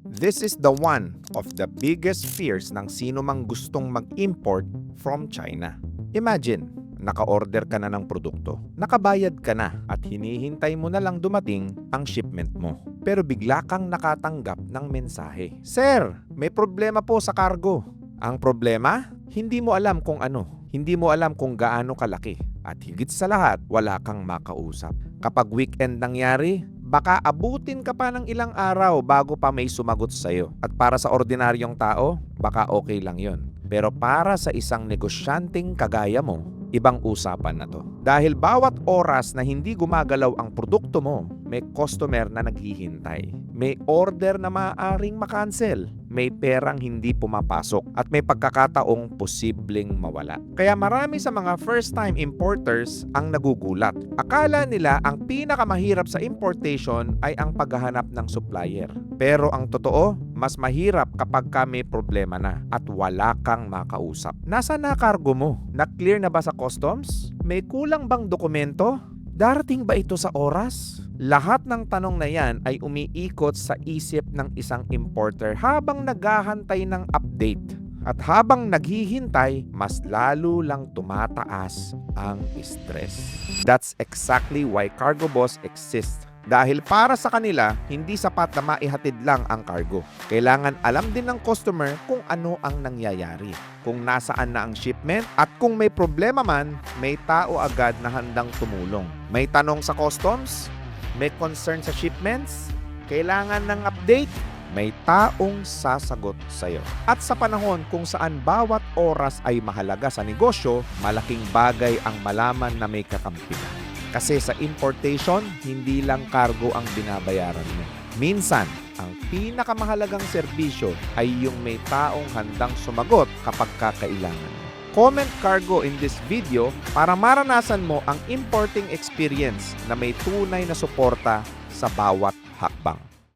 This is the one of the biggest fears ng sino mang gustong mag-import from China. Imagine, naka-order ka na ng produkto, nakabayad ka na at hinihintay mo na lang dumating ang shipment mo. Pero bigla kang nakatanggap ng mensahe. Sir, may problema po sa cargo. Ang problema? Hindi mo alam kung ano. Hindi mo alam kung gaano kalaki. At higit sa lahat, wala kang makausap. Kapag weekend nangyari, baka abutin ka pa ng ilang araw bago pa may sumagot sa'yo. At para sa ordinaryong tao, baka okay lang yon. Pero para sa isang negosyanteng kagaya mo, ibang usapan na to. Dahil bawat oras na hindi gumagalaw ang produkto mo, may customer na naghihintay. May order na maaaring makancel. May perang hindi pumapasok. At may pagkakataong posibleng mawala. Kaya marami sa mga first-time importers ang nagugulat. Akala nila ang pinakamahirap sa importation ay ang paghahanap ng supplier. Pero ang totoo, mas mahirap kapag may problema na at wala kang makausap. Nasaan na cargo mo? Na-clear na ba sa customs? May kulang bang dokumento? Darating ba ito sa oras? Lahat ng tanong na yan ay umiikot sa isip ng isang importer habang naghahantay ng update. At habang naghihintay, mas lalo lang tumataas ang stress. That's exactly why Cargo Boss exists. Dahil para sa kanila, hindi sapat na maihatid lang ang cargo. Kailangan alam din ng customer kung ano ang nangyayari, kung nasaan na ang shipment, at kung may problema man, may tao agad na handang tumulong. May tanong sa customs? May concern sa shipments? Kailangan ng update? May taong sasagot sa'yo. At sa panahon kung saan bawat oras ay mahalaga sa negosyo, malaking bagay ang malaman na may kakampi ka. Kasi sa importation, hindi lang cargo ang binabayaran mo. Minsan, ang pinakamahalagang serbisyo ay yung may taong handang sumagot kapag kakailangan mo. Comment cargo in this video para maranasan mo ang importing experience na may tunay na suporta sa bawat hakbang.